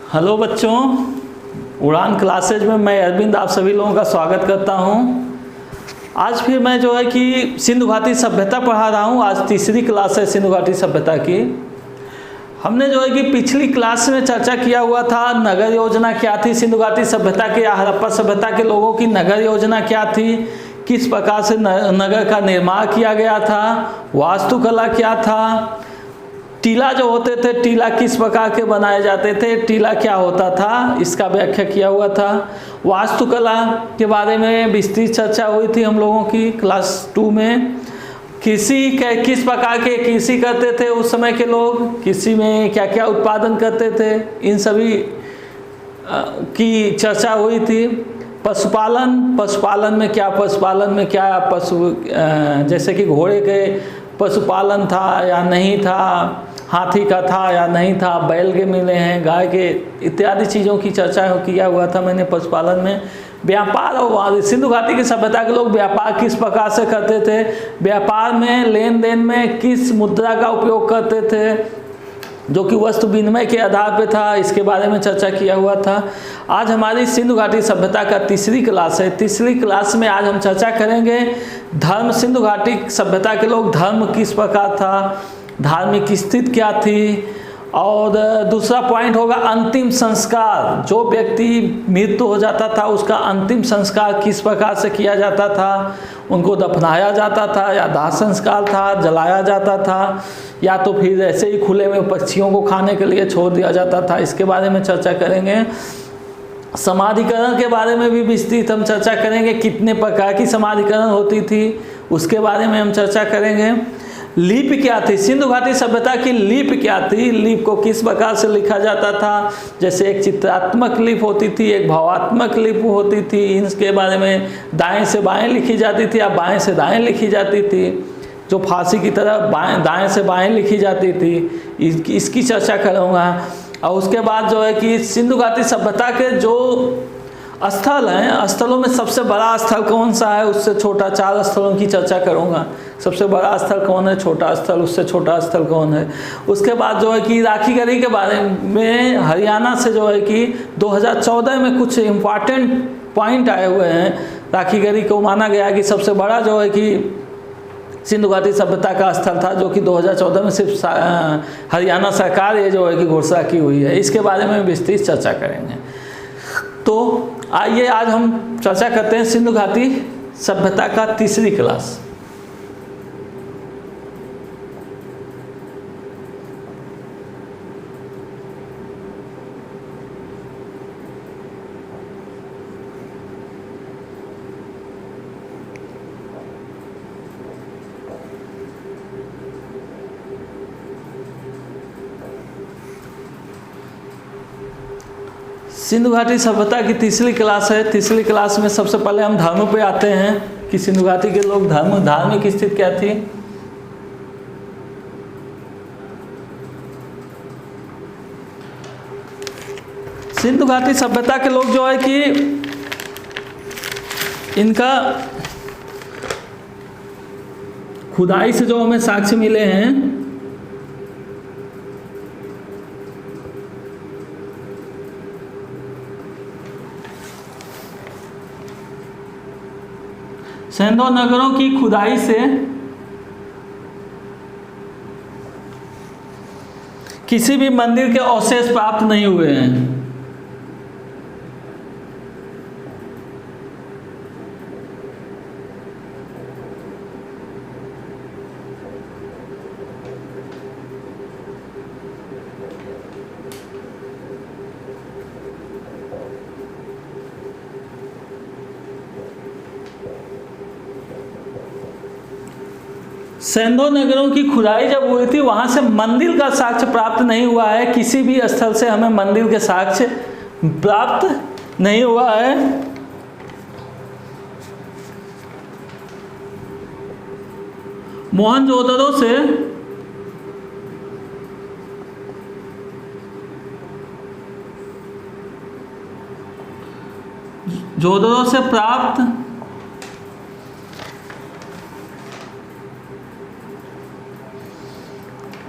Hello बच्चों, उड़ान classes में मैं अरविंद आप सभी लोगों का स्वागत करता हूं। आज फिर मैं जो है कि सिंधु घाटी सभ्यता पढ़ा रहा हूं। आज तीसरी क्लास है सिंधु घाटी सभ्यता की। हमने जो है कि पिछली क्लास में चर्चा किया हुआ था नगर योजना क्या थी सिंधु घाटी सभ्यता के या हड़प्पा सभ्यता के लोगों की नगर योजना क्या थी, किस प्रकार से नगर का निर्माण किया गया था, वास्तुकला क्या था, टीला जो होते थे टीला किस प्रकार के बनाए जाते थे, टीला क्या होता था, इसका व्याख्या किया हुआ था। वास्तुकला के बारे में विस्तृत चर्चा हुई थी हम लोगों की क्लास 2 में। कृषि किस प्रकार के कृषि करते थे उस समय के लोग, कृषि में क्या क्या उत्पादन करते थे, इन सभी की चर्चा हुई थी। पशुपालन में क्या पशु जैसे कि घोड़े के पशुपालन था या नहीं था, हाथी का था या नहीं था, बैल के मिले हैं, गाय के, इत्यादि चीज़ों की चर्चा किया हुआ था मैंने पशुपालन में। व्यापार और सिंधु घाटी की सभ्यता के लोग व्यापार किस प्रकार से करते थे, व्यापार में लेन देन में किस मुद्रा का उपयोग करते थे जो कि वस्तु विनिमय के आधार पे था, इसके बारे में चर्चा किया हुआ था। आज हमारी सिंधु घाटी सभ्यता का तीसरी क्लास है। तीसरी क्लास में आज हम चर्चा करेंगे धर्म। सिंधु घाटी सभ्यता के लोग धर्म किस प्रकार था, धार्मिक स्थिति क्या थी, और दूसरा पॉइंट होगा अंतिम संस्कार। जो व्यक्ति मृत्यु हो जाता था उसका अंतिम संस्कार किस प्रकार से किया जाता था, उनको दफनाया जाता था या दाह संस्कार था, जलाया जाता था, या तो फिर ऐसे ही खुले में पक्षियों को खाने के लिए छोड़ दिया जाता था, इसके बारे में चर्चा करेंगे। समाधिकरण के बारे में भी विस्तृत हम चर्चा करेंगे, कितने प्रकार की समाधिकरण होती थी उसके बारे में हम चर्चा करेंगे। लिपि क्या थी, सिंधु घाटी सभ्यता की लिपि क्या थी, लिपि को किस प्रकार से लिखा जाता था, जैसे एक चित्रात्मक लिपि होती थी, एक भावात्मक लिपि होती थी, इसके बारे में दाएं से बाएं लिखी जाती थी या बाएं से दाएं लिखी जाती थी, जो फारसी की तरह दाएं से बाएं लिखी जाती थी, इसकी चर्चा करूँगा। और उसके बाद जो है कि सिंधु घाटी सभ्यता के जो स्थल हैं, स्थलों में सबसे बड़ा स्थल कौन सा है, उससे छोटा 4 स्थलों की चर्चा करूँगा। सबसे बड़ा स्थल कौन है, छोटा स्थल, उससे छोटा स्थल कौन है। उसके बाद जो है कि राखीगढ़ी के बारे में हरियाणा से जो है कि 2014 में कुछ इम्पॉर्टेंट पॉइंट आए हुए हैं। राखीगढ़ी को माना गया कि सबसे बड़ा जो है कि सिंधु घाटी सभ्यता का स्थल था, जो कि 2014 में सिर्फ हरियाणा सरकार ये जो है कि घोषणा की हुई है। इसके बारे में विस्तृत चर्चा करेंगे। तो आइए आज हम चर्चा करते हैं सिंधु घाटी सभ्यता का तीसरी क्लास। सिंधु घाटी सभ्यता की तीसरी क्लास है। तीसरी क्लास में सबसे पहले हम धर्म पे आते हैं कि सिंधु घाटी के लोग धार्मिक स्थिति क्या थी। सिंधु घाटी सभ्यता के लोग जो है कि इनका खुदाई से जो हमें साक्ष्य मिले हैं, सेंधो नगरों की खुदाई से किसी भी मंदिर के अवशेष प्राप्त नहीं हुए हैं। सेंधो नगरों की खुदाई जब हुई थी वहां से मंदिर का साक्ष्य प्राप्त नहीं हुआ है। किसी भी स्थल से हमें मंदिर के साक्ष्य प्राप्त नहीं हुआ है। मोहनजोदड़ो से प्राप्त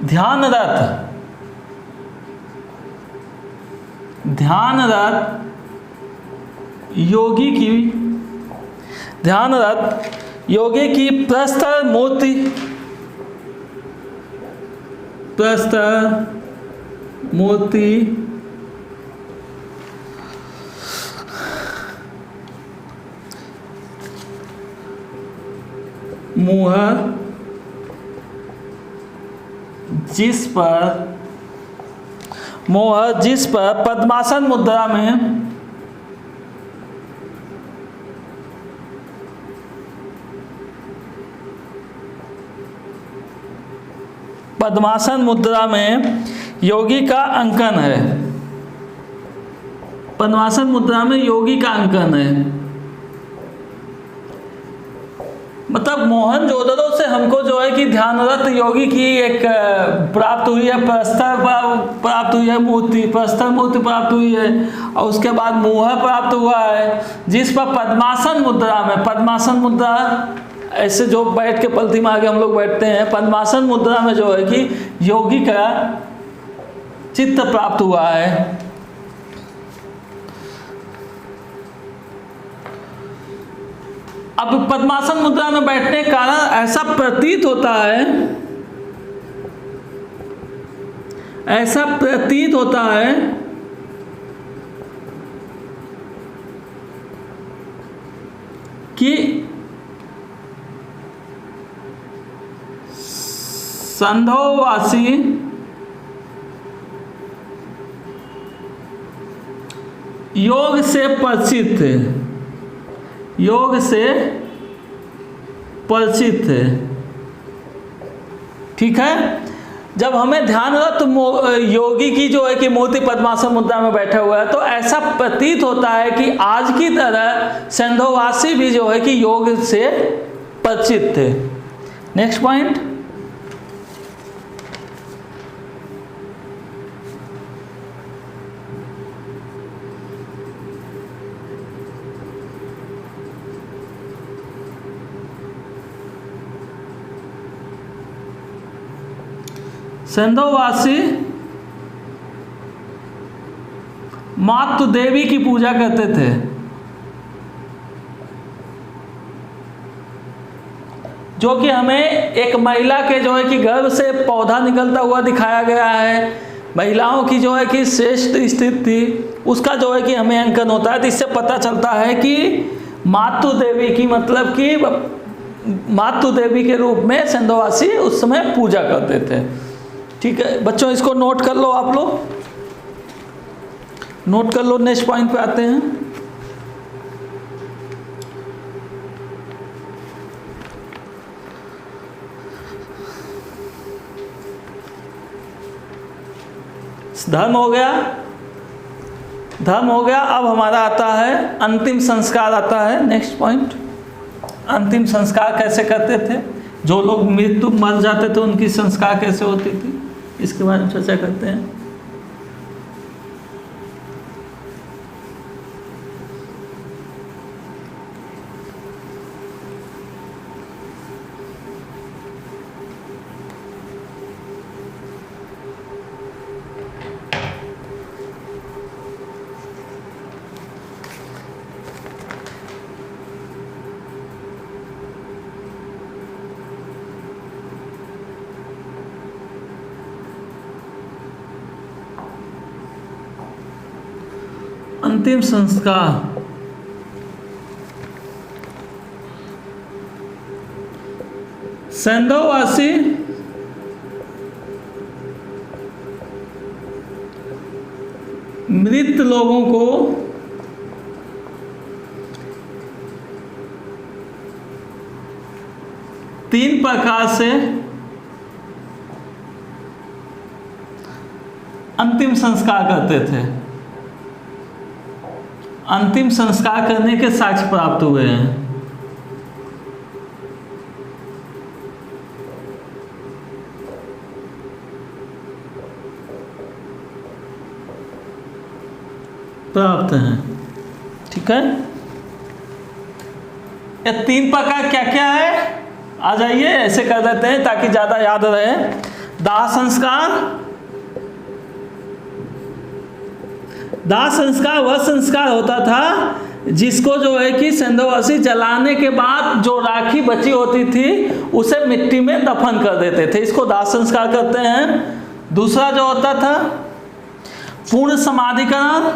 ध्यान रथ ध्यानरत योगी की प्रस्तर मूर्ति मुहर जिस पर पद्मासन मुद्रा में योगी का अंकन है। पद्मासन मुद्रा में योगी का अंकन है, मतलब मोहनजोदड़ो से हमको जो है कि ध्यानरत योगी की एक प्राप्त हुई है, प्रस्तर प्राप्त हुई है, प्रस्तर मूर्ति प्राप्त हुई है, और उसके बाद मुहर प्राप्त हुआ है जिस पर पद्मासन मुद्रा ऐसे जो बैठ के पलथी में आगे हम लोग बैठते हैं, पद्मासन मुद्रा में जो है कि योगी का चित्त प्राप्त हुआ है। अब पद्मासन मुद्रा में बैठने के कारण ऐसा प्रतीत होता है कि संधोवासी योग से परिचित है। ठीक है, जब हमें ध्यानरत योगी की जो है कि मूर्ति पद्मासन मुद्रा में बैठा हुआ है तो ऐसा प्रतीत होता है कि आज की तरह संधोवासी भी जो है कि योग से परिचित थे। नेक्स्ट पॉइंट, संधोवासी मातृ देवी की पूजा करते थे। जो कि हमें एक महिला के जो है कि गर्भ से पौधा निकलता हुआ दिखाया गया है, महिलाओं की जो है कि श्रेष्ठ स्थिति थी, उसका जो है कि हमें अंकन होता है। तो इससे पता चलता है कि मातृ देवी की मतलब कि मातृ देवी के रूप में संधोवासी उस समय पूजा करते थे। ठीक है बच्चों, इसको नोट कर लो, आप लोग नोट कर लो। नेक्स्ट पॉइंट पे आते हैं। धर्म हो गया। अब हमारा आता है अंतिम संस्कार आता है। नेक्स्ट पॉइंट, अंतिम संस्कार कैसे करते थे, जो लोग मर जाते थे उनकी संस्कार कैसे होती थी, इसके बारे में चर्चा करते हैं। अंतिम संस्कार संधोवासी मृत लोगों को तीन प्रकार से अंतिम संस्कार करते थे। अंतिम संस्कार करने के साक्ष्य प्राप्त हुए हैं। प्राप्त हैं। ठीक है, ये तीन प्रकार क्या क्या है, आ जाइए ऐसे कर देते हैं ताकि ज्यादा याद रहे। दाह संस्कार, दाह संस्कार वह संस्कार होता था जिसको जो है कि संध्यावासी जलाने के बाद जो राखी बची होती थी उसे मिट्टी में दफन कर देते थे, इसको दाह संस्कार करते हैं। दूसरा जो होता था पूर्ण समाधिकरण,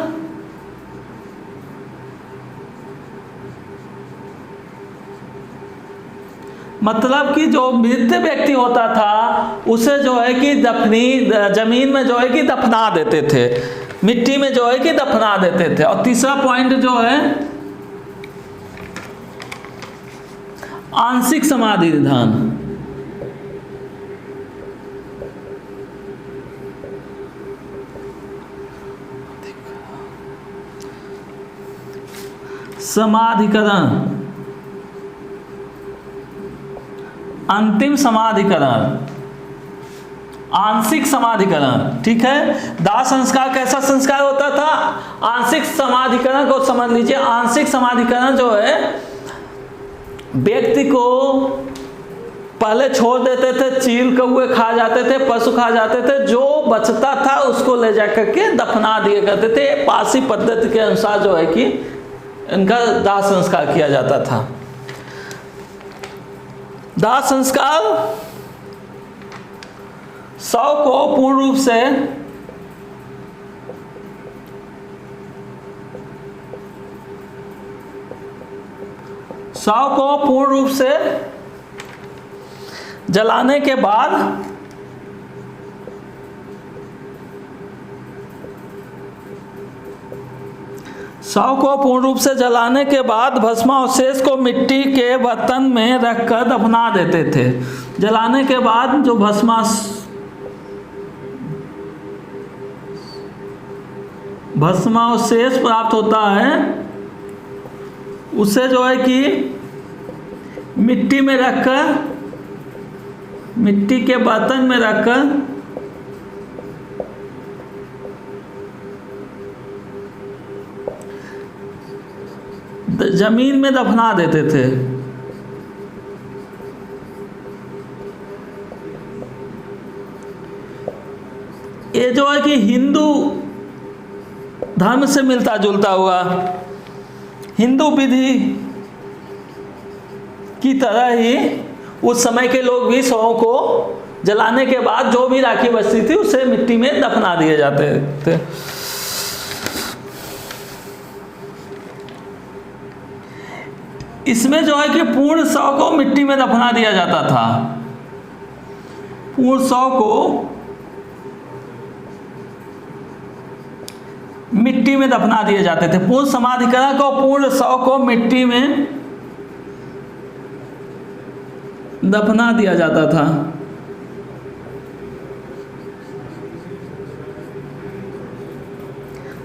मतलब कि जो मृत व्यक्ति होता था उसे जो है कि जमीन में जो है कि दफना देते थे, मिट्टी में जो है कि दफना देते थे। और तीसरा पॉइंट जो है आंशिक समाधि विधान। समाधिकरण, अंतिम समाधिकरण, आंशिक समाधिकरण। ठीक है, दाह संस्कार कैसा संस्कार होता था? आंशिक समाधिकरण को समझ लीजिए। आंशिक समाधिकरण जो है व्यक्ति को पहले छोड़ देते थे, चील कौए खा जाते थे, पशु खा जाते थे, जो बचता था उसको ले जाकर के दफना दिए करते थे। पारसी पद्धति के अनुसार जो है कि इनका दाह संस्कार किया जाता था। दाह संस्कार शव को पूर्ण रूप से जलाने के बाद भस्मावशेष को मिट्टी के बर्तन में रखकर दफना देते थे। जलाने के बाद जो भस्मावशेष प्राप्त होता है उसे जो है कि मिट्टी में रखकर, मिट्टी के बर्तन में रखकर जमीन में दफना देते थे। ये जो है कि हिंदू धर्म से मिलता जुलता हुआ, हिंदू विधि की तरह ही उस समय के लोग भी शवों को जलाने के बाद जो भी राखी बचती थी उसे मिट्टी में दफना दिए जाते थे। इसमें जो है कि पूर्ण शव को मिट्टी में दफना दिया जाता था। पूर्ण शव को मिट्टी में दफना दिए जाते थे। पूर्ण समाधिकरण को पूर्ण शव को मिट्टी में दफना दिया जाता था।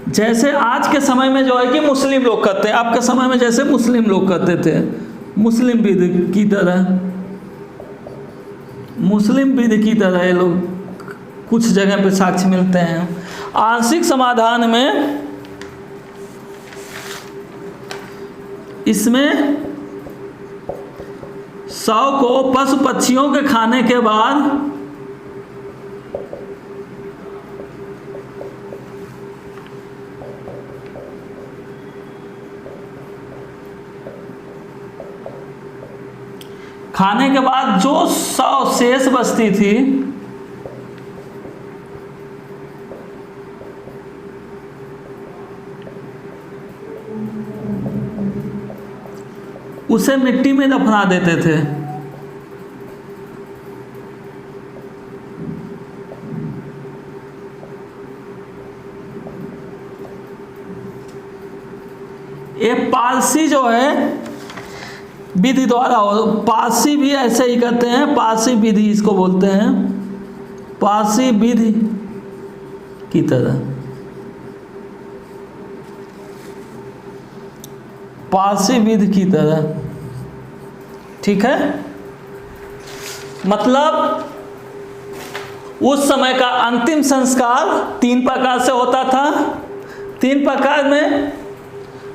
जैसे आज के समय में जो है कि मुस्लिम लोग करते हैं, आपके समय में जैसे मुस्लिम लोग करते थे, मुस्लिम विधि की तरह, मुस्लिम विधि की तरह ये लोग कुछ जगह पे साक्ष्य मिलते हैं। आंशिक समाधान में इसमें शव को पशु पक्षियों के खाने के बाद जो शव शेष बचती थी उसे मिट्टी में दफना देते थे। ये पारसी जो है विधि द्वारा हो, पारसी भी ऐसे ही करते हैं, पारसी विधि इसको बोलते हैं, पारसी विधि की तरह, पारसी विधि की तरह। ठीक है, मतलब उस समय का अंतिम संस्कार 3 प्रकार से होता था। 3 प्रकार में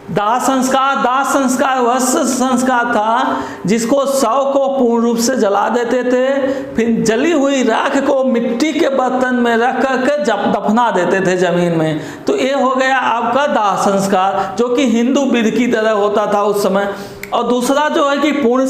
दाह संस्कार वह संस्कार था जिसको शव को पूर्ण रूप से जला देते थे, फिर जली हुई राख को मिट्टी के बर्तन में रख करके दफना देते थे जमीन में। तो ये हो गया आपका दाह संस्कार, जो कि हिंदू विधि की तरह होता था उस समय। और दूसरा जो है कि पूर्ण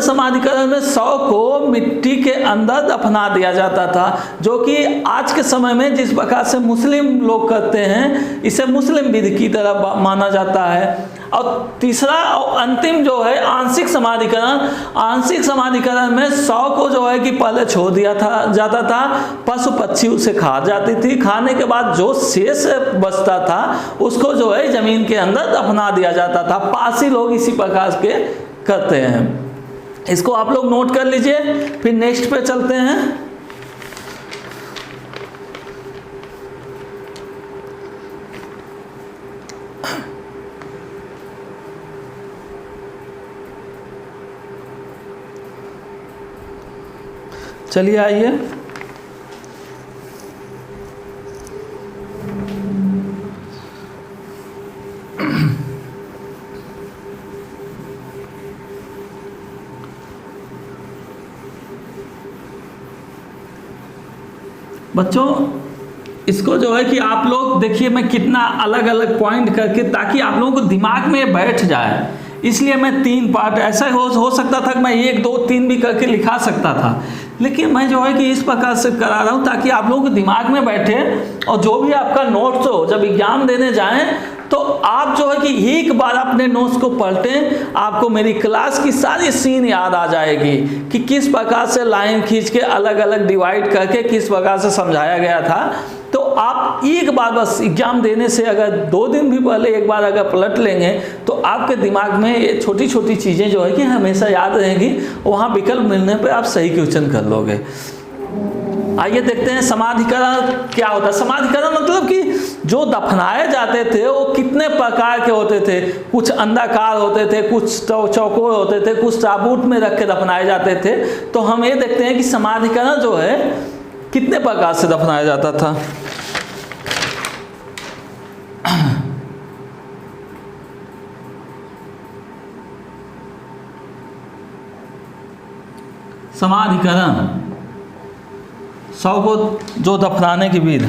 समाधिकरण में शव को मिट्टी के अंदर दफना दिया जाता था, जो कि आज के समय में जिस प्रकार से मुस्लिम लोग करते हैं, इसे मुस्लिम विधि की तरह माना जाता है। और तीसरा और अंतिम जो है आंशिक समाधिकरण में शव को जो है कि पहले छोड़ दिया जाता था, पशु पक्षी उसे खा जाती थी, खाने के बाद जो शेष बचता था उसको जो है जमीन के अंदर दफना दिया जाता था। पारसी लोग इसी प्रकार के करते हैं, इसको आप लोग नोट कर लीजिए। फिर नेक्स्ट पे चलते हैं। चलिए आइए, बच्चों इसको जो है कि आप लोग देखिए मैं कितना अलग अलग पॉइंट करके, ताकि आप लोगों को दिमाग में बैठ जाए, इसलिए मैं 3 पार्ट, ऐसा हो सकता था कि मैं 1 2 3 भी करके लिखा सकता था, लेकिन मैं जो है कि इस प्रकार से करा रहा हूँ ताकि आप लोगों के दिमाग में बैठे। और जो भी आपका नोट्स हो, जब एग्जाम देने जाएं तो आप जो है कि एक बार अपने नोट्स को पलटें, आपको मेरी क्लास की सारी सीन याद आ जाएगी कि किस प्रकार से लाइन खींच के अलग अलग डिवाइड करके किस प्रकार से समझाया गया था। तो आप एक बार बस एग्जाम देने से अगर 2 दिन भी पहले एक बार अगर पलट लेंगे तो आपके दिमाग में ये छोटी छोटी चीज़ें जो है कि हमेशा याद रहेंगी, वहाँ विकल्प मिलने पे आप सही क्वेश्चन कर लोगे। आइए देखते हैं समाधिकरण क्या होता है। समाधिकरण मतलब कि जो दफनाए जाते थे वो कितने प्रकार के होते थे। कुछ अंडाकार होते थे, कुछ चौकोर होते थे, कुछ ताबूत में रख के दफनाए जाते थे। तो हम ये देखते हैं कि समाधिकरण जो है कितने प्रकार से दफनाया जाता था। समाधिकरण, शव को जो दफनाने की विधि।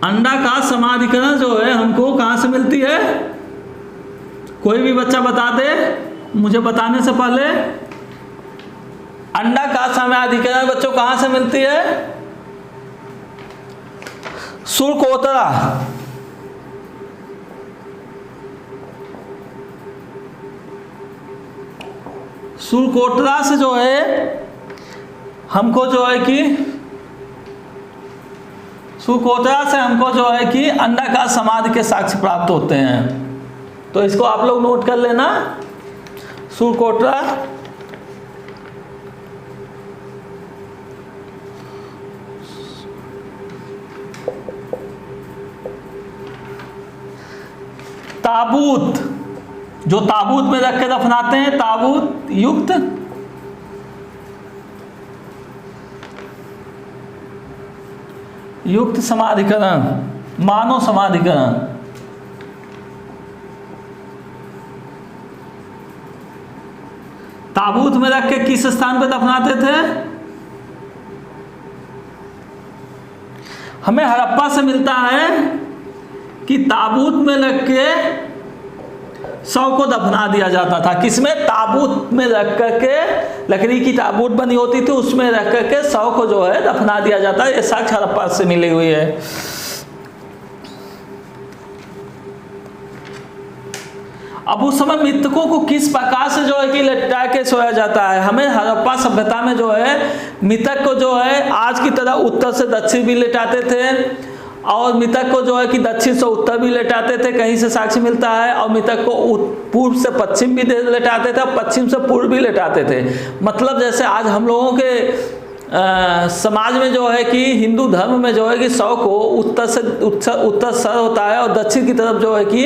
अंडाकार समाधिकरण जो है हमको कहाँ से मिलती है? कोई भी बच्चा बता दे मुझे बताने से पहले। अंडाकार समाधिकरण बच्चों कहाँ से मिलती है? शुल्कोत्तरा। शुल्कोत्तरा से जो है हमको जो है कि शुल्कोत्तरा से हमको जो है कि अंडाकार समाधि के साक्ष्य प्राप्त होते हैं। तो इसको आप लोग नोट कर लेना। शुल्कोत्तरा ताबूत, जो ताबूत में रख के दफनाते हैं, ताबूत युक्त समाधिकरण, मानव समाधिकरण। ताबूत में रख के किस स्थान पे दफनाते थे? हमें हड़प्पा से मिलता है कि ताबूत में रख के शव को दफना दिया जाता था। किसमें? ताबूत में रख करके, लकड़ी की ताबूत बनी होती थी, उसमें रख करके शव को जो है दफना दिया जाता है। ये साक्ष्य हड़प्पा से मिली हुई है। अब उस समय मृतकों को किस प्रकार से जो है कि लटका के सोया जाता है? हमें हड़प्पा सभ्यता में जो है मृतक को जो है आज की तरह उत्तर से दक्षिण भी लेटाते थे, और मृतक को जो है कि दक्षिण से उत्तर भी लेटाते थे, कहीं से साक्ष्य मिलता है। और मृतक को पूर्व से पश्चिम भी लेटाते थे, पश्चिम से पूर्व भी लेटाते थे। मतलब जैसे आज हम लोगों के समाज में जो है कि हिंदू धर्म में जो है कि शव को उत्तर सर होता है और दक्षिण की तरफ जो है कि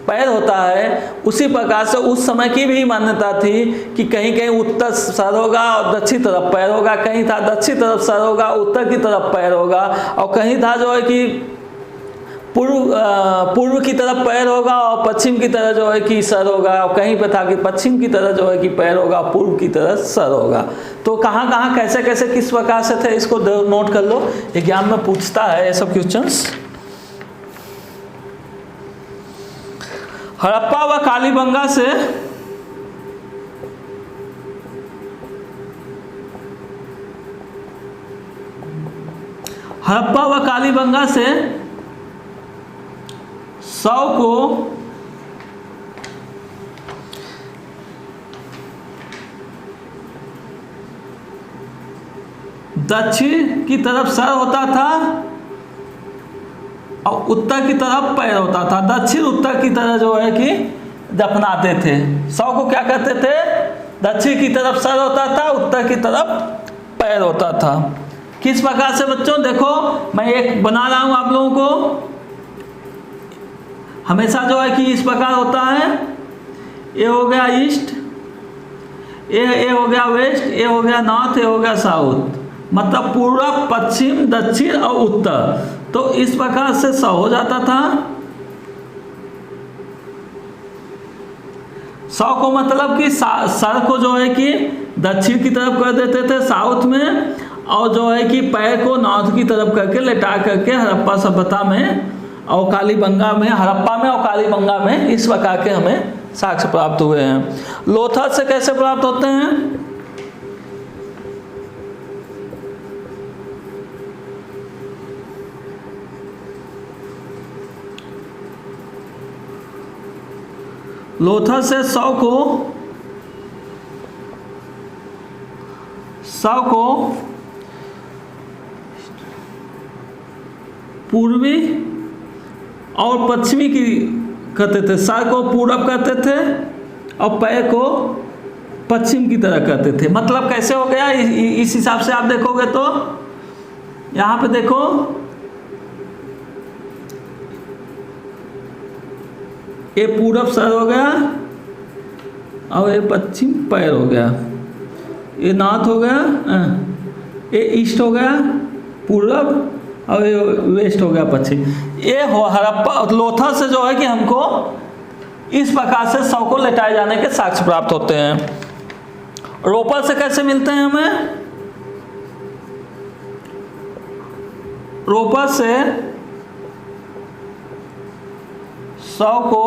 पैर होता है, उसी प्रकार से उस समय की भी मान्यता थी कि कहीं कहीं उत्तर सर होगा और दक्षिण तरफ पैर होगा, कहीं था दक्षिण तरफ सर होगा उत्तर की तरफ पैर होगा, और कहीं था जो है कि पूर्व की तरफ पैर होगा और पश्चिम की तरफ जो है कि सर होगा, और कहीं पे था कि पश्चिम की तरफ जो है कि पैर होगा, पूर्व की तरफ सर होगा। तो कहाँ कहाँ कैसे कैसे किस प्रकार से थे इसको नोट कर लो, एग्जाम में पूछता है ये सब क्वेश्चंस। हड़प्पा व कालीबंगा से शव को दक्षिण की तरफ सर होता था और उत्तर की तरफ पैर होता था। दक्षिण उत्तर की तरफ जो है कि दफनाते थे। शव को क्या कहते थे? दक्षिण की तरफ सर होता था, उत्तर की तरफ पैर होता था। किस प्रकार से बच्चों? देखो मैं एक बना रहा हूं आप लोगों को, हमेशा जो है कि इस प्रकार होता है। ये हो गया ईस्ट, ये हो गया वेस्ट, ये हो गया नॉर्थ, ये हो गया साउथ, मतलब पूर्व, पश्चिम, दक्षिण और उत्तर। तो इस प्रकार से शव हो जाता था। शव को मतलब कि सर को जो है कि दक्षिण की तरफ कर देते थे साउथ में, और जो है कि पैर को नॉर्थ की तरफ करके लेटा करके हड़प्पा सभ्यता में और कालीबंगा में, हड़प्पा में और कालीबंगा में इस प्रकार के हमें साक्ष्य प्राप्त हुए हैं। लोथल से कैसे प्राप्त होते हैं? लोथल से शव को पूर्वी और पश्चिमी की करते थे। सर को पूरब करते थे और पैर को पश्चिम की तरह करते थे। मतलब कैसे हो गया? इस हिसाब से आप देखोगे तो यहाँ पे देखो, ये पूरब सर हो गया और ये पश्चिम पैर हो गया, ये नॉर्थ हो गया, ये ईस्ट हो गया पूरब, और ये वेस्ट हो गया पश्चिम। ये हड़प्पा लोथल से जो है कि हमको इस प्रकार से शव को लेटाए जाने के साक्ष्य प्राप्त होते हैं। रोपल से कैसे मिलते हैं हमें? रोपल से शव को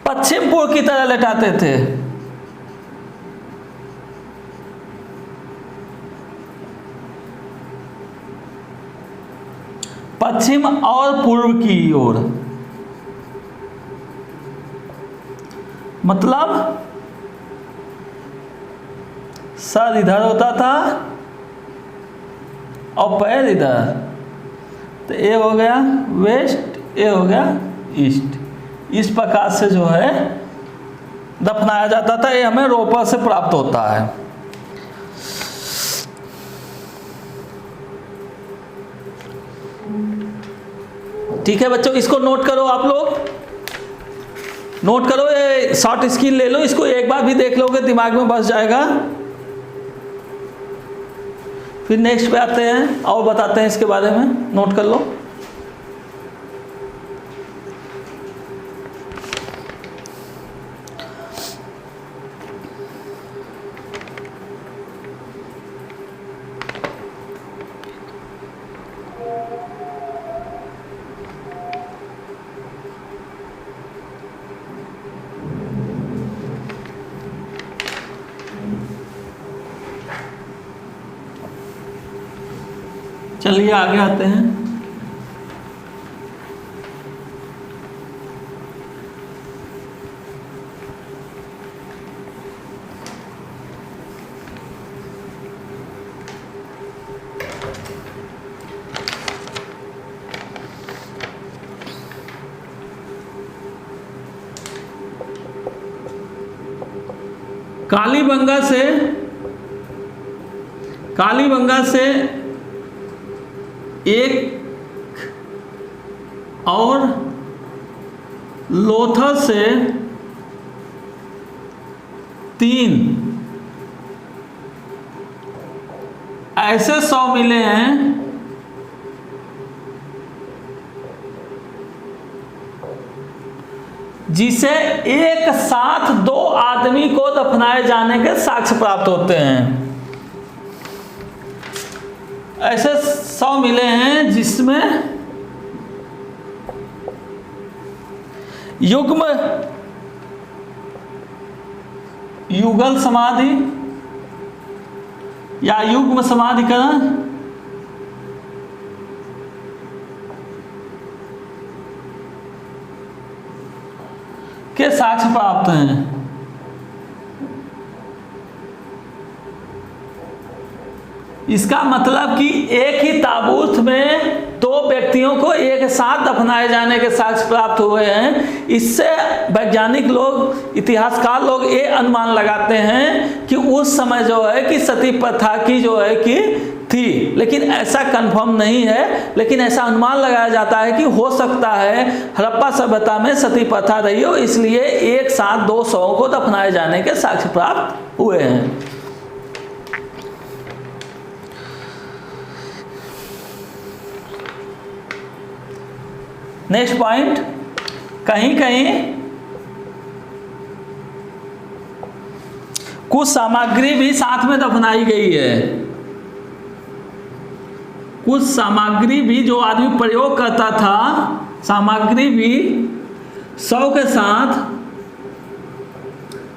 पश्चिम पूर्व की तरह लेटाते थे। पश्चिम और पूर्व की ओर, मतलब सर इधर होता था और पैर इधर। तो ये हो गया वेस्ट, ये हो गया ईस्ट। इस प्रकार से जो है दफनाया जाता था। ये हमें रोपल से प्राप्त होता है। ठीक है बच्चों, इसको नोट करो, आप लोग नोट करो, ये शॉर्ट स्किल ले लो, इसको एक बार भी देख लोगे दिमाग में बस जाएगा। फिर नेक्स्ट पे आते हैं और बताते हैं इसके बारे में, नोट कर लो। चलिए आगे आते हैं। कालीबंगा से एक और लोथल से 3 ऐसे 100 मिले हैं जिसे एक साथ 2 आदमी को दफनाए जाने के साक्ष्य प्राप्त होते हैं। ऐसे 100 मिले हैं जिसमें युगल समाधि या युग्म समाधिकरण के साक्ष्य प्राप्त हैं। इसका मतलब कि एक ही ताबूत में 2 व्यक्तियों को एक साथ दफनाए जाने के साक्ष्य प्राप्त हुए हैं। इससे वैज्ञानिक लोग, इतिहासकार लोग ये अनुमान लगाते हैं कि उस समय जो है कि सती प्रथा की जो है कि थी, लेकिन ऐसा कंफर्म नहीं है। लेकिन ऐसा अनुमान लगाया जाता है कि हो सकता है हड़प्पा सभ्यता में सती प्रथा रही हो, इसलिए एक साथ 2 शवों को दफनाए जाने के साक्ष्य प्राप्त हुए हैं। नेक्स्ट पॉइंट, कहीं कहीं कुछ सामग्री भी साथ में दफनाई गई है। कुछ सामग्री भी जो आदमी प्रयोग करता था, सामग्री भी शव के साथ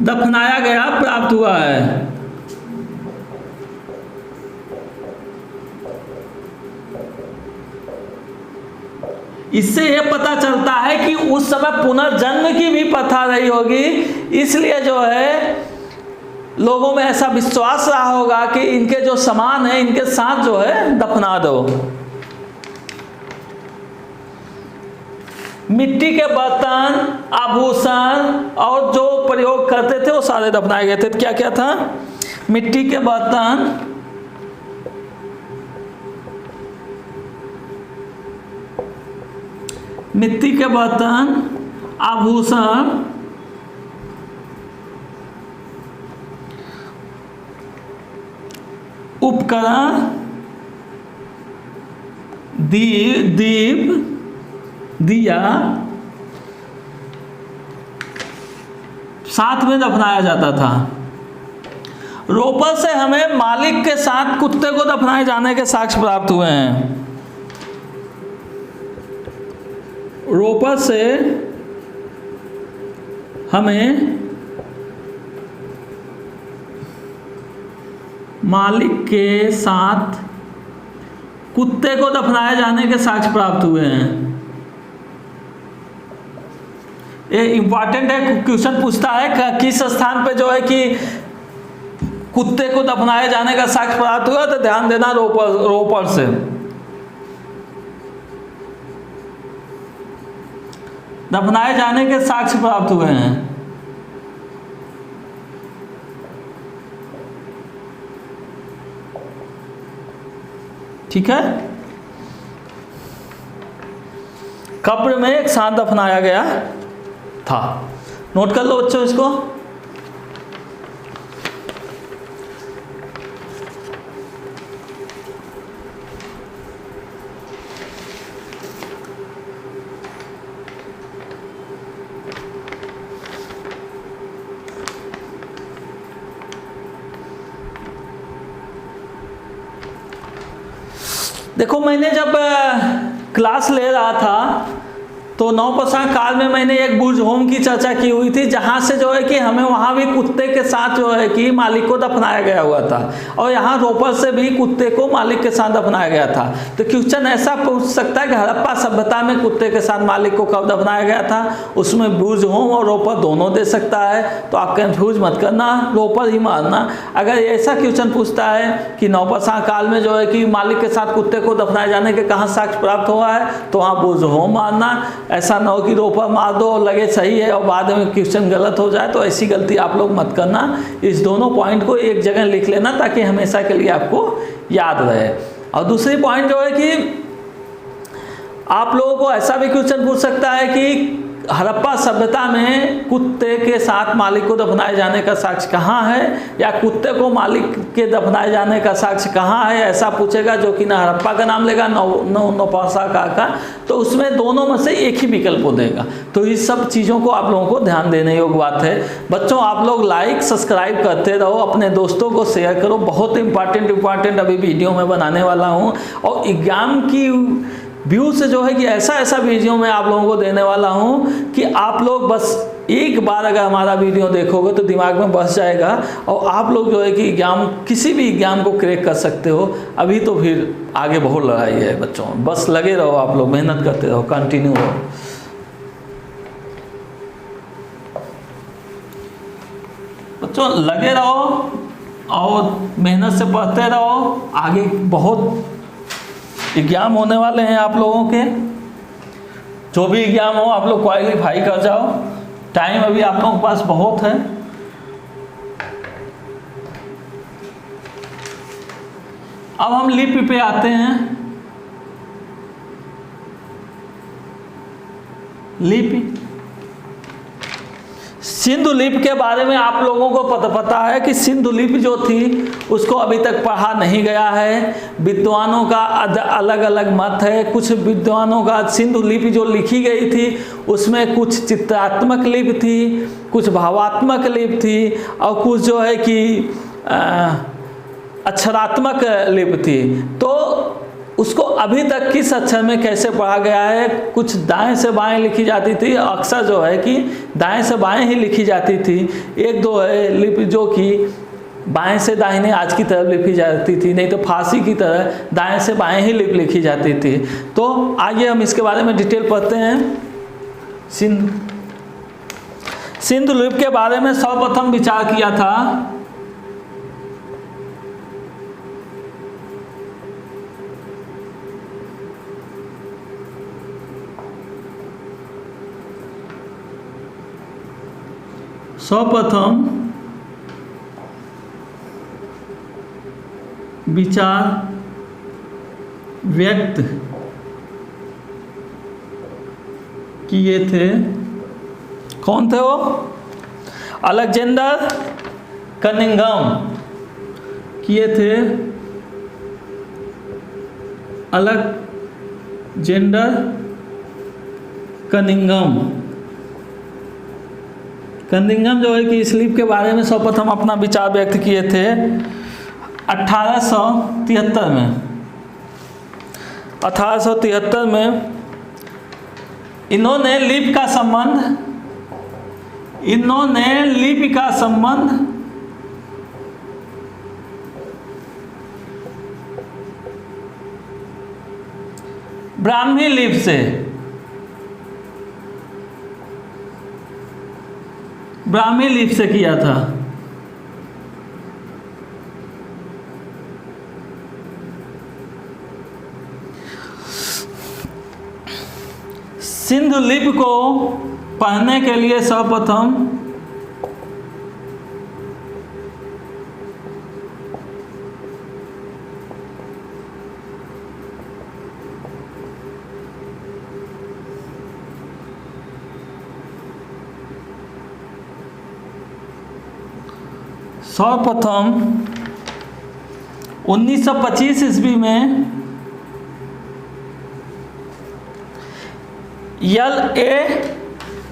दफनाया गया प्राप्त हुआ है। इससे यह पता चलता है कि उस समय पुनर्जन्म की भी प्रथा रही होगी, इसलिए जो है लोगों में ऐसा विश्वास रहा होगा कि इनके जो सामान है इनके साथ जो है दफना दो। मिट्टी के बर्तन, आभूषण और जो प्रयोग करते थे वो सारे दफनाए गए थे। क्या क्या था? मिट्टी के बर्तन, मिट्टी के बर्तन, आभूषण, उपकरण, दीप, दिया साथ में दफनाया जाता था। रोपर से हमें मालिक के साथ कुत्ते को दफनाए जाने के साक्ष्य प्राप्त हुए हैं। रोपर से हमें मालिक के साथ कुत्ते को दफनाए जाने के साक्ष्य प्राप्त हुए हैं। ये इंपॉर्टेंट है, क्वेश्चन पूछता है किस स्थान पे जो है कि कुत्ते को दफनाए जाने का साक्ष्य प्राप्त हुआ, तो ध्यान देना रोपर से। दफनाए जाने के साक्ष्य प्राप्त हुए हैं। ठीक है, कब्र में एक साथ दफनाया गया था। नोट कर लो बच्चों इसको। देखो, मैंने जब क्लास ले रहा था तो नवप्रसाद काल में मैंने एक बुर्ज होम की चर्चा की हुई थी, जहाँ से जो है कि हमें वहाँ भी कुत्ते के साथ जो है कि मालिक को दफनाया गया हुआ था, और यहाँ रोपर से भी कुत्ते को मालिक के साथ दफनाया गया था। तो क्वेश्चन ऐसा पूछ सकता है कि हड़प्पा सभ्यता में कुत्ते के साथ मालिक को कब दफनाया गया था? उसमें बुर्ज होम और रोपर दोनों दे सकता है, तो आप कंफ्यूज मत करना, रोपर ही मारना। अगर ऐसा क्वेश्चन पूछता है कि नवप्रसाद काल में जो है कि मालिक के साथ कुत्ते को दफनाए जाने के कहाँ साक्ष्य प्राप्त हुआ है, तो वहाँ बुर्ज होम मारना। ऐसा न हो कि रोपर मार दो और लगे सही है और बाद में क्वेश्चन गलत हो जाए, तो ऐसी गलती आप लोग मत करना। इस दोनों पॉइंट को एक जगह लिख लेना ताकि हमेशा के लिए आपको याद रहे। और दूसरी पॉइंट जो है कि आप लोगों को ऐसा भी क्वेश्चन पूछ सकता है कि हड़प्पा सभ्यता में कुत्ते के साथ मालिक को दफनाए जाने का साक्ष्य कहाँ है, या कुत्ते को मालिक के दफनाए जाने का साक्ष्य कहाँ है, ऐसा पूछेगा, जो कि ना हड़प्पा का नाम लेगा नौपासा का, तो उसमें दोनों में से एक ही विकल्प को देगा। तो इस सब चीज़ों को आप लोगों को ध्यान देने योग्य बात है। बच्चों आप लोग लाइक सब्सक्राइब करते रहो, अपने दोस्तों को शेयर करो, बहुत इंपॉर्टेंट अभी वीडियो में बनाने वाला हूँ, और एग्जाम की व्यू से जो है कि ऐसा वीडियो मैं आप लोगों को देने वाला हूँ कि आप लोग बस एक बार अगर हमारा वीडियो देखोगे तो दिमाग में बस जाएगा, और आप लोग जो है कि एग्जाम, किसी भी एग्जाम को क्रैक कर सकते हो। अभी तो फिर आगे बहुत लड़ाई है बच्चों, बस लगे रहो, आप लोग मेहनत करते रहो, कंटिन्यू रहो। बच्चों लगे रहो और मेहनत से पढ़ते रहो, आगे बहुत एग्जाम होने वाले हैं आप लोगों के। जो भी एग्जाम हो आप लोग क्वालिफाई कर जाओ, टाइम अभी आप लोगों के पास बहुत है। अब हम लिपि पे आते हैं। लिपि, सिंधु लिपि के बारे में आप लोगों को पता है कि सिंधु लिपि जो थी उसको अभी तक पढ़ा नहीं गया है। विद्वानों का अलग अलग मत है। कुछ विद्वानों का सिंधु लिपि जो लिखी गई थी उसमें कुछ चित्रात्मक लिपि थी, कुछ भावात्मक लिपि थी, और कुछ जो है कि अक्षरात्मक लिपि थी। तो उसको अभी तक किस अक्षर में कैसे पढ़ा गया है, कुछ दाएं से बाएं लिखी जाती थी, अक्सर जो है कि दाएं से बाएं ही लिखी जाती थी। एक दो है लिपि जो कि बाएं से दाहिने आज की तरफ लिखी जाती थी, नहीं तो फारसी की तरह दाएं से बाएं ही लिपि लिखी जाती थी। तो आइए हम इसके बारे में डिटेल पढ़ते हैं। सिंधु लिपि के बारे में सर्वप्रथम विचार किया था विचार व्यक्त किए थे। कौन थे वो? अलेक्जेंडर कनिंघम किए थे। अलेक्जेंडर कनिंघम जो है कि इस लिपि के बारे में सर्वप्रथम अपना विचार व्यक्त किए थे 1873 में। 1873 में इन्होंने लिपि का संबंध ब्राह्मी लिपि से किया था। सिंधु लिपि को पढ़ने के लिए सर्वप्रथम सर्वप्रथम 1925 ईस्वी में L.A.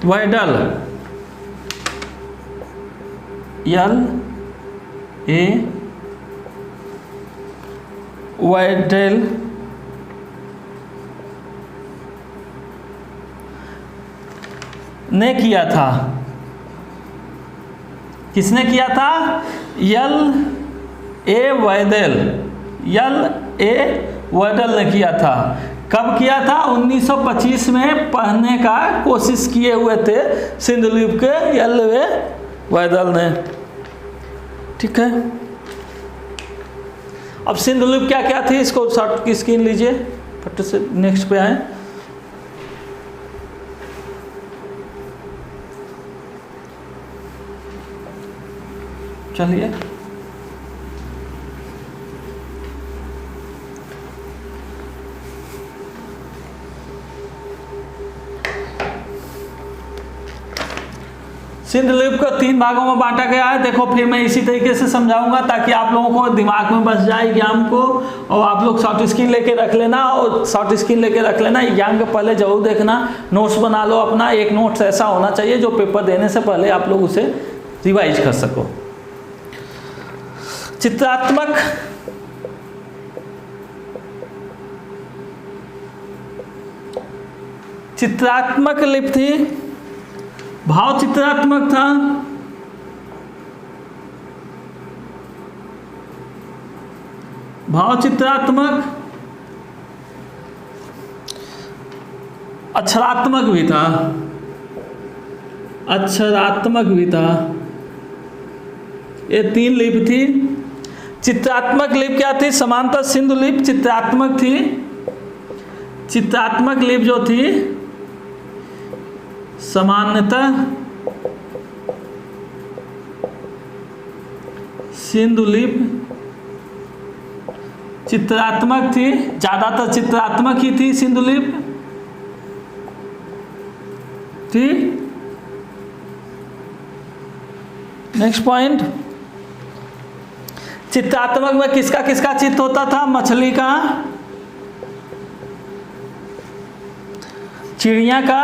वाइडल ने किया था। किसने किया था? L.A. वाइडल ने किया था। कब किया था? 1925 में पढ़ने का कोशिश किए हुए थे सिंधु लिपि के L.A. वाइडल ने। ठीक है, अब सिंधु लिपि क्या क्या थी इसको शॉर्ट की स्क्रीन लीजिए, फट से नेक्स्ट पे आए। चलिए, सिंधु लिपि को 3 भागों में बांटा गया है। देखो फिर मैं इसी तरीके से समझाऊंगा ताकि आप लोगों को दिमाग में बस जाए ज्ञान को, और आप लोग शॉर्ट स्क्रीन लेके रख लेना, और शॉर्ट स्क्रीन लेके रख लेना। एग्जाम के पहले जरूर देखना, नोट्स बना लो अपना। एक नोट्स ऐसा होना चाहिए जो पेपर देने से पहले आप लोग उसे रिवाइज कर सको। चित्रात्मक लिपि थी, भाव चित्रात्मक था, भाव चित्रात्मक, अक्षरात्मक भी था, अक्षरात्मक भी था। ये 3 लिपि थी। चित्रात्मक लिपि क्या थी? समांतर सिंधु लिपि चित्रात्मक थी। चित्रात्मक लिपि जो थी सामान्यतः सिंधु लिपि चित्रात्मक थी, ज्यादातर चित्रात्मक ही थी सिंधु लिपि थी। नेक्स्ट पॉइंट, चित्रात्मक में किसका किसका चित्र होता था? मछली का, चिड़िया का,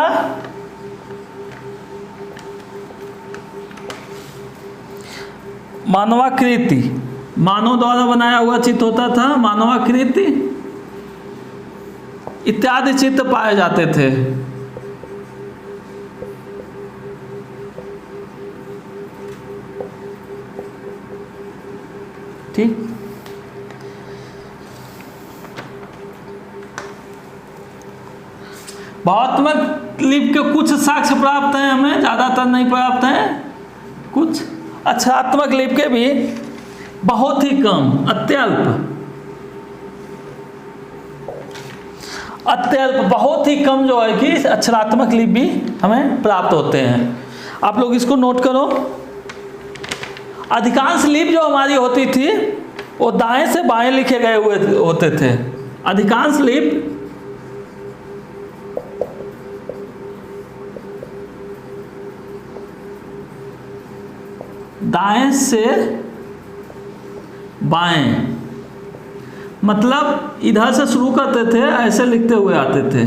मानवाकृति, मानव द्वारा बनाया हुआ चित्र होता था, मानवाकृति इत्यादि चित्र पाए जाते थे। ठीक, भावात्मक लिपि के कुछ साक्ष्य प्राप्त हैं हमें, ज्यादातर नहीं प्राप्त हैं। कुछ अक्षरात्मक लिपि के भी बहुत ही कम, अत्यल्प बहुत ही कम जो है कि अक्षरात्मक लिपि भी हमें प्राप्त होते हैं। आप लोग इसको नोट करो। अधिकांश लिपि जो हमारी होती थी वो दाएं से बाएं लिखे गए हुए होते थे। अधिकांश लिपि दाएं से बाएं, मतलब इधर से शुरू करते थे, ऐसे लिखते हुए आते थे।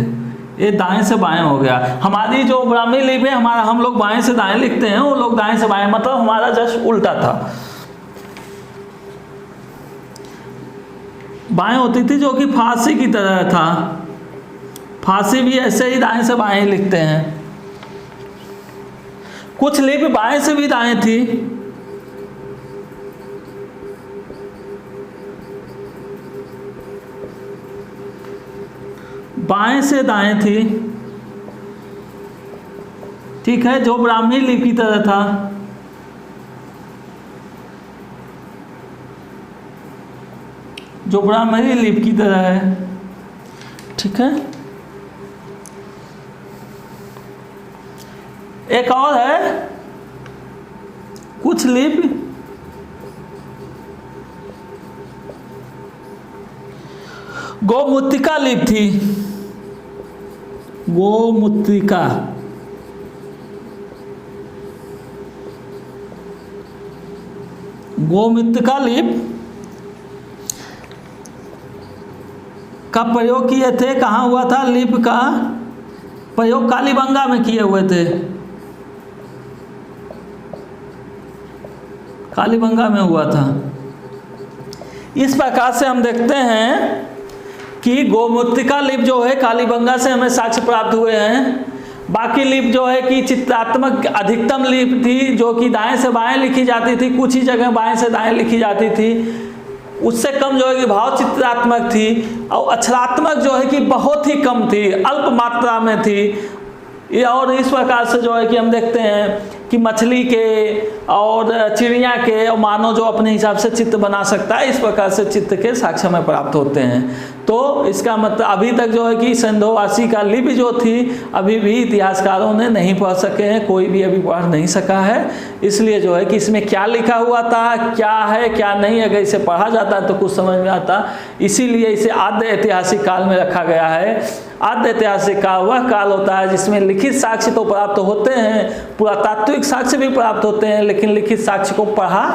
ये दाएं से बाएं हो गया। हमारी जो ब्राह्मी लिपि है, हमारा हम लोग बाएं से दाएं लिखते हैं, वो लोग दाएं से बाएं, मतलब हमारा जस्ट उल्टा था। बाएं होती थी जो कि फारसी की तरह था। फारसी भी ऐसे ही दाएं से बाएं लिखते हैं। कुछ लिपि बाएं से भी दाएं थी। बाएं से दाएं थी, ठीक है, जो ब्राह्मी लिपि की तरह था। जो ब्राह्मी लिपि की तरह है, ठीक है। एक और है, कुछ लिपि गोमुत्रिका लिपि थी। गोमुत्रिका, गोमुत्रिका लिपि का प्रयोग किए थे। कहाँ हुआ था? लिपि का प्रयोग कालीबंगा में किए हुए थे। कालीबंगा में हुआ था। इस प्रकार से हम देखते हैं कि गोमुत्रिका लिपि जो है कालीबंगा से हमें साक्ष्य प्राप्त हुए हैं। बाकी लिपि जो है कि चित्रात्मक अधिकतम लिपि थी, जो कि दाएं से बाएं लिखी जाती थी, कुछ ही जगह बाएं से दाएं लिखी जाती थी। उससे कम जो है कि भाव चित्रात्मक थी, और अक्षरात्मक जो है कि बहुत ही कम थी, अल्प मात्रा में थी। ये और इस प्रकार से जो है कि हम देखते हैं कि मछली के और चिड़िया के और मानव जो अपने हिसाब से चित्र बना सकता है, इस प्रकार से चित्र के साक्ष्य में प्राप्त होते हैं। तो इसका मतलब अभी तक जो है कि सिंधुवासी का लिपि जो थी अभी भी इतिहासकारों ने नहीं पढ़ सके हैं, कोई भी अभी पढ़ नहीं सका है। इसलिए जो है कि इसमें क्या लिखा हुआ था, क्या है क्या नहीं, अगर इसे पढ़ा जाता तो कुछ समझ में आता। इसीलिए इसे आद्य ऐतिहासिक काल में रखा गया है। आद्य ऐतिहासिक काल वह काल होता है जिसमें लिखित साक्ष्य तो प्राप्त होते हैं, पुरातात्विक साक्ष्य भी प्राप्त होते हैं, लेकिन लिखित साक्ष्य को पढ़ा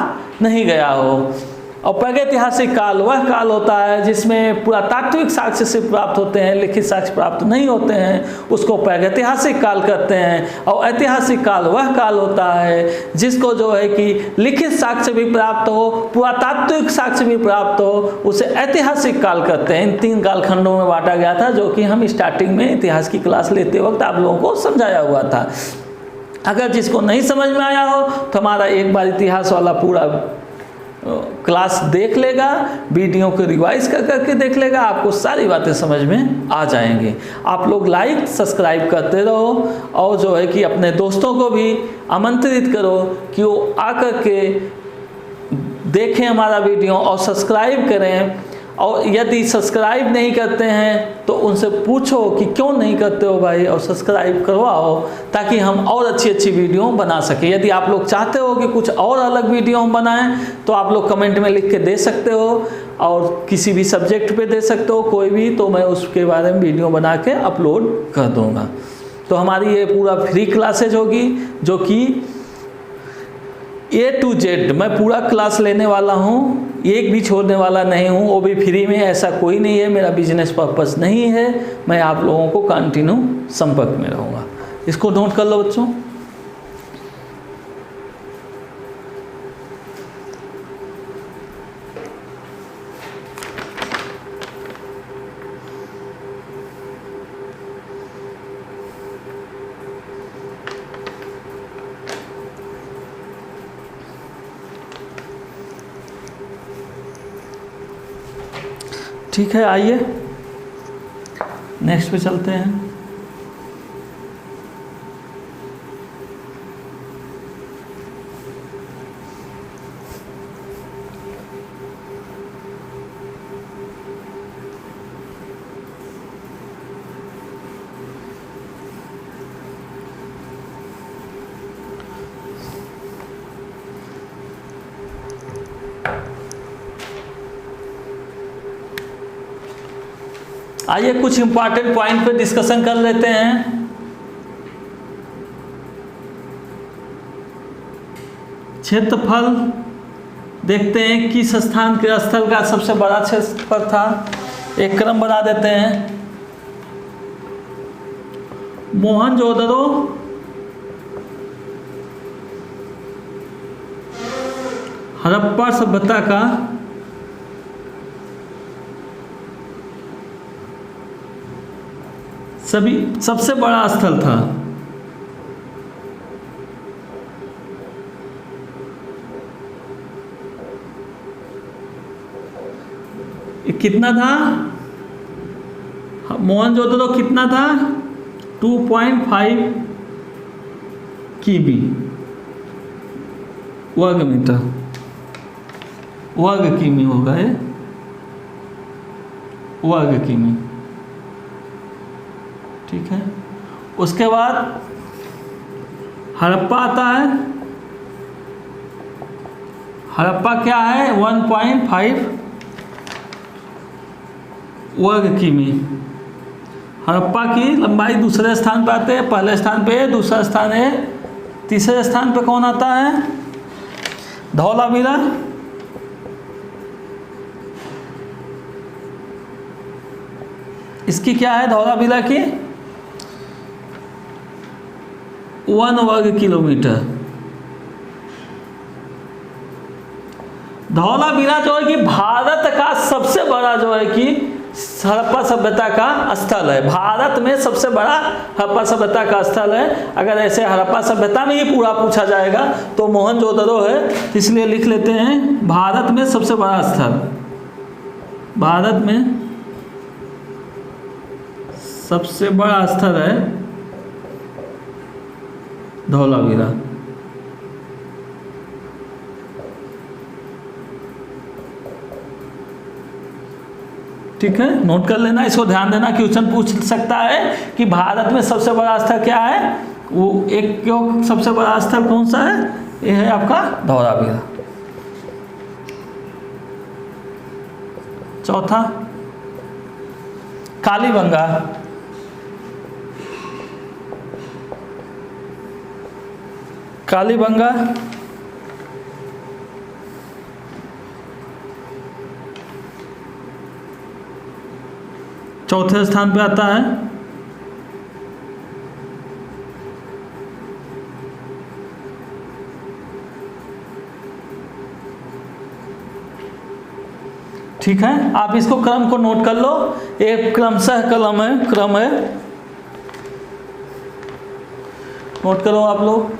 नहीं गया हो। और प्रागैतिहासिक काल वह काल होता है जिसमें पुरातात्विक साक्ष्य से प्राप्त होते हैं, लिखित साक्ष्य प्राप्त नहीं होते हैं, उसको प्रागैतिहासिक काल कहते हैं। और ऐतिहासिक काल वह काल होता है जिसको जो है कि लिखित साक्ष्य भी प्राप्त हो, पुरातात्विक साक्ष्य भी प्राप्त हो, उसे ऐतिहासिक काल कहते हैं। इन 3 कालखंडों में बांटा गया था, जो कि हम स्टार्टिंग में इतिहास की क्लास लेते वक्त आप लोगों को समझाया हुआ था। अगर जिसको नहीं समझ में आया हो तो हमारा एक बार इतिहास वाला पूरा क्लास देख लेगा, वीडियो को रिवाइज करके देख लेगा, आपको सारी बातें समझ में आ जाएंगी। आप लोग लाइक सब्सक्राइब करते रहो और जो है कि अपने दोस्तों को भी आमंत्रित करो कि वो आकर के देखें हमारा वीडियो और सब्सक्राइब करें। और यदि सब्सक्राइब नहीं करते हैं तो उनसे पूछो कि क्यों नहीं करते हो भाई, और सब्सक्राइब करवाओ ताकि हम और अच्छी अच्छी वीडियो बना सकें। यदि आप लोग चाहते हो कि कुछ और अलग वीडियो हम बनाएं तो आप लोग कमेंट में लिख के दे सकते हो, और किसी भी सब्जेक्ट पे दे सकते हो कोई भी, तो मैं उसके बारे में वीडियो बना के अपलोड कर दूँगा। तो हमारी ये पूरा फ्री क्लासेज होगी, जो कि A to Z मैं पूरा क्लास लेने वाला हूँ, एक भी छोड़ने वाला नहीं हूँ, वो भी फ्री में। ऐसा कोई नहीं है, मेरा बिजनेस पर्पस नहीं है, मैं आप लोगों को कंटिन्यू संपर्क में रहूँगा। इसको नोट कर लो बच्चों। ठीक है, आइए नेक्स्ट पे चलते हैं। आइए कुछ इंपॉर्टेंट पॉइंट पे डिस्कशन कर लेते हैं। क्षेत्रफल देखते हैं किस स्थान के स्थल का सबसे बड़ा क्षेत्रफल था। एक क्रम बना देते हैं। मोहनजोदड़ो हड़प्पा सभ्यता का सबसे बड़ा स्थल था। कितना था? मोहनजोदड़ो कितना था? 2.5 किमी वर्ग मीटर, वर्ग किमी होगा ये, वर्ग किमी। ठीक है। उसके बाद हड़प्पा आता है। हड़प्पा क्या है? 1.5 वर्ग किमी। हड़प्पा की लंबाई दूसरे स्थान पर आते हैं। पहले स्थान पे है, दूसरा स्थान है, तीसरे स्थान पे कौन आता है? धौलावीरा। इसकी क्या है धौलावीरा की? 1 वर्ग किलोमीटर। धौलावीरा जो है कि भारत का सबसे बड़ा जो है कि हड़प्पा सभ्यता का स्थल है। भारत में सबसे बड़ा हड़प्पा सभ्यता का स्थल है। अगर ऐसे हड़प्पा सभ्यता में ही पूरा पूछा जाएगा तो मोहनजोदड़ो है, इसलिए लिख लेते हैं भारत में सबसे बड़ा स्थल। भारत में सबसे बड़ा स्थल है धौलावीरा। ठीक है, नोट कर लेना, इसको ध्यान देना। क्वेश्चन पूछ सकता है कि भारत में सबसे बड़ा स्थल क्या है, वो एक क्यों सबसे बड़ा स्थल कौन सा है, ये है आपका धौलावीरा। चौथा कालीबंगा। कालीबंगा चौथे स्थान पे आता है। ठीक है, आप इसको क्रम को नोट कर लो, एक क्रमशः क्रम है, नोट करो आप लोग।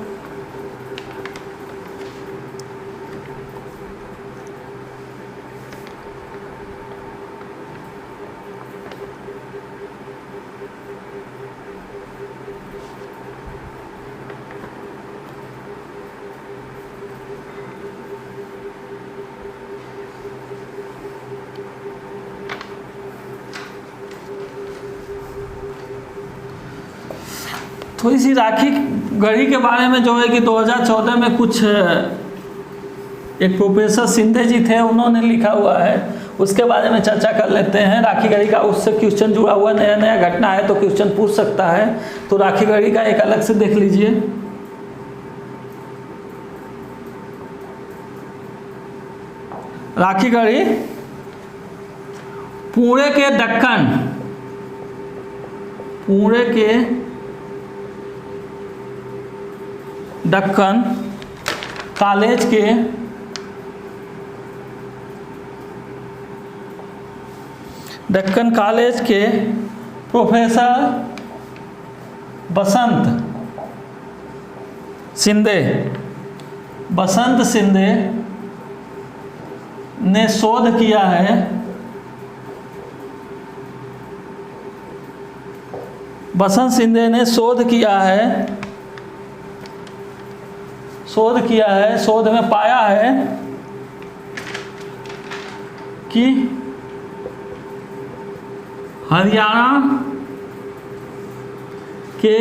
थोड़ी सी राखी गढ़ी के बारे में जो है कि 2014 में कुछ एक प्रोफेसर शिंदे जी थे, उन्होंने लिखा हुआ है, उसके बारे में चर्चा कर लेते हैं। राखी गढ़ी का उससे क्वेश्चन जुड़ा हुआ नया नया घटना है तो क्वेश्चन पूछ सकता है, तो राखी गढ़ी का एक अलग से देख लीजिए। राखी गढ़ी पुणे के दक्कन कॉलेज के प्रोफेसर बसंत शिंदे ने शोध किया है। बसंत शिंदे ने शोध किया है, शोध में पाया है कि हरियाणा के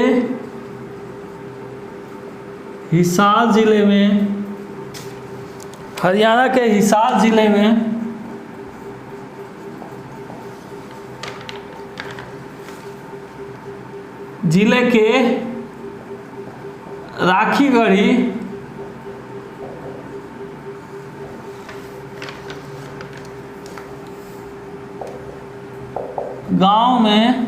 हिसार जिले में जिले के राखी गढ़ी गांव में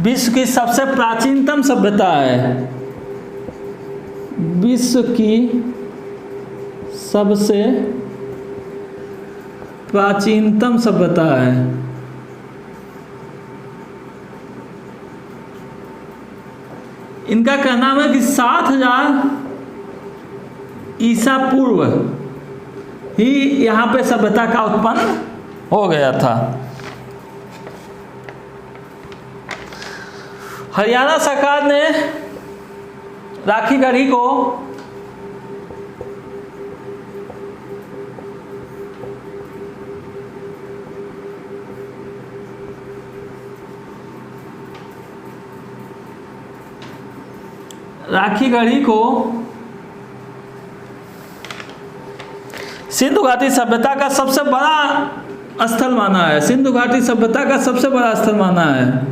विश्व की सबसे प्राचीनतम सभ्यता है। विश्व की सबसे प्राचीनतम सभ्यता है। इनका कहना है कि 7000 ईसा पूर्व ही यहाँ पे सभ्यता का उत्पन्न हो गया था। हरियाणा सरकार ने राखी गढ़ी को सिंधु घाटी सभ्यता का सबसे बड़ा स्थल माना है। सिंधु घाटी सभ्यता का सबसे बड़ा स्थल माना है।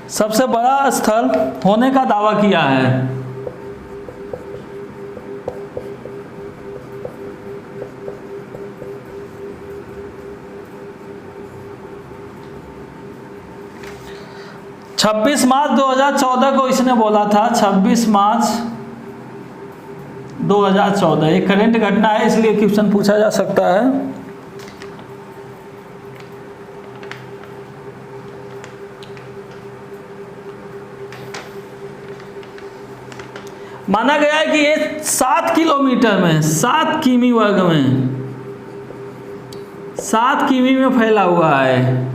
सबसे बड़ा स्थल होने का दावा किया है। छब्बीस मार्च 2014 को इसने बोला था। 26 मार्च 2014 एक करंट घटना है, इसलिए क्वेश्चन पूछा जा सकता है। माना गया है कि ये 7 किलोमीटर में 7 किमी वर्ग में 7 किमी में फैला हुआ है।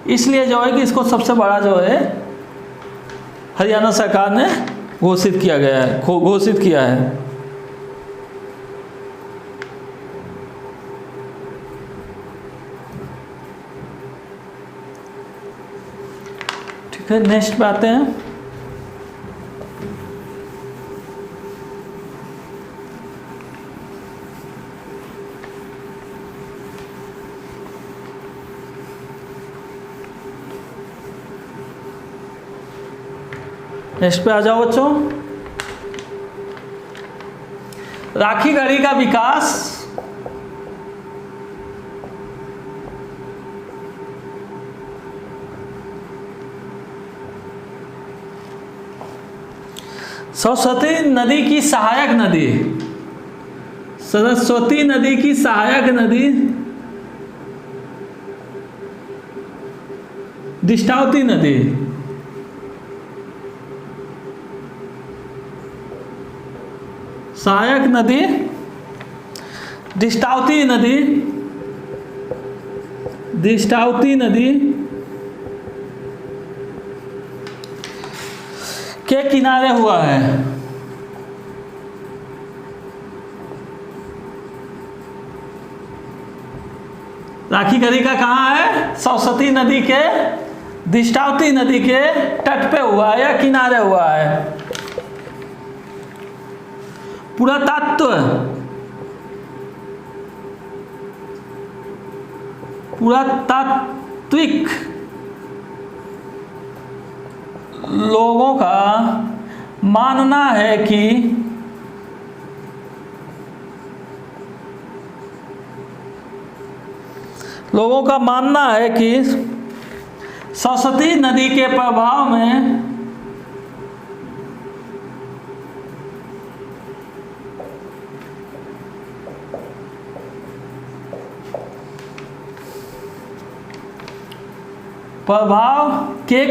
इसलिए जो है कि इसको सबसे बड़ा जो है हरियाणा सरकार ने घोषित किया गया है, घोषित किया है। ठीक है, नेक्स्ट पे आते हैं। नेक्स्ट पे आ जाओ बच्चों। राखी गढ़ी का विकास सरस्वती नदी की सहायक नदी, सरस्वती नदी की सहायक नदी दृष्टावती नदी, सहायक नदी दृष्टावती नदी, दृष्टावती नदी के किनारे हुआ है। राखी गढ़ी का कहाँ है? सरस्वती नदी के दृष्टावती नदी के तट पे हुआ है या किनारे हुआ है। पुरातत्व, पुरातात्विक लोगों का मानना है कि सरस्वती नदी के प्रभाव में प्रभाव के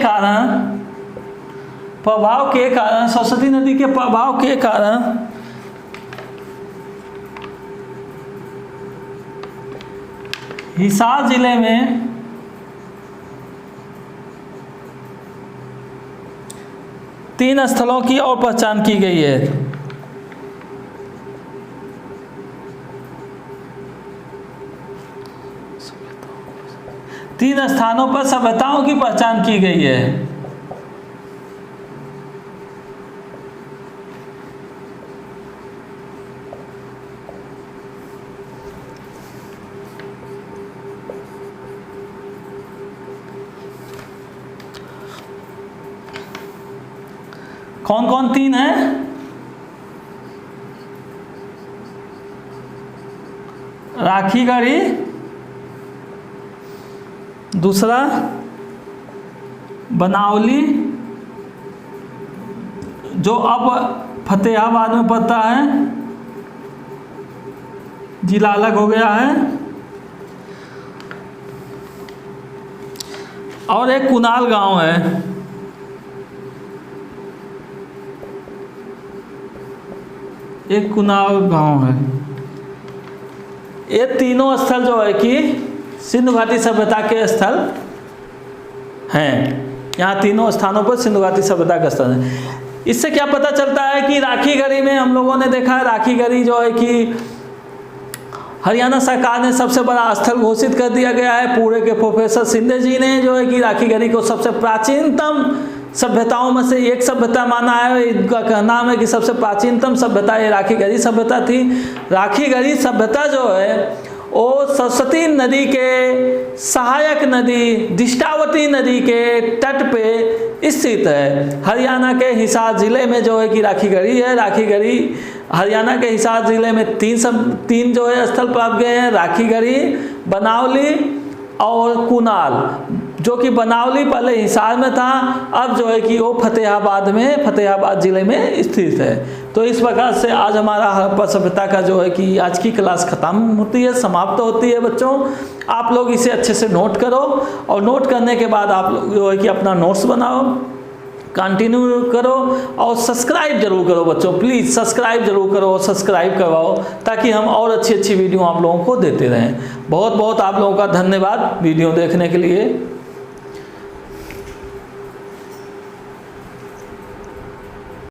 कारण सरस्वती नदी के प्रभाव के कारण हिसार जिले में तीन स्थलों की और पहचान की गई है। तीन स्थानों पर सभ्यताओं की पहचान की गई है। कौन कौन तीन है? राखी गढ़ी, दूसरा बनावली जो अब फतेहाबाद में पड़ता है, जिला अलग हो गया है, और एक कुनाल गांव है। एक कुनाल गांव है। ये तीनों स्थल जो है कि सिंधु घाटी सभ्यता के स्थल हैं। यहाँ तीनों स्थानों पर सिंधु घाटी सभ्यता का स्थल है। इससे क्या पता चलता है कि राखी गढ़ी में हम लोगों ने देखा है, राखी गढ़ी जो है कि हरियाणा सरकार ने सबसे बड़ा स्थल घोषित कर दिया गया है। पूरे के प्रोफेसर शिंदे जी ने जो है कि राखी गढ़ी को सबसे प्राचीनतम सभ्यताओं में से एक सभ्यता माना है। इनका कहना है कि सबसे प्राचीनतम सभ्यता ये राखी गढ़ी सभ्यता थी। राखी गढ़ी सभ्यता जो है वो सरस्वती नदी के सहायक नदी दृष्टावती नदी के तट पे स्थित है। हरियाणा के हिसार जिले में जो है कि राखी गढ़ी है। राखी गढ़ी हरियाणा के हिसार जिले में तीन जो है स्थल प्राप्त गए हैं, राखी गढ़ी, बनावली और कुनाल। जो कि बनावली पहले हिसार में था, अब जो है कि वो फतेहाबाद जिले में स्थित है। तो इस प्रकार से आज हमारा हड़प्पा सभ्यता का जो है कि आज की क्लास ख़त्म होती है, समाप्त होती है। बच्चों आप लोग इसे अच्छे से नोट करो और नोट करने के बाद आप लोग जो है कि अपना नोट्स बनाओ, कंटिन्यू करो और सब्सक्राइब जरूर करो बच्चों। प्लीज़ सब्सक्राइब जरूर करो और सब्सक्राइब करवाओ ताकि हम और अच्छी अच्छी वीडियो आप लोगों को देते रहें। बहुत बहुत आप लोगों का धन्यवाद वीडियो देखने के लिए।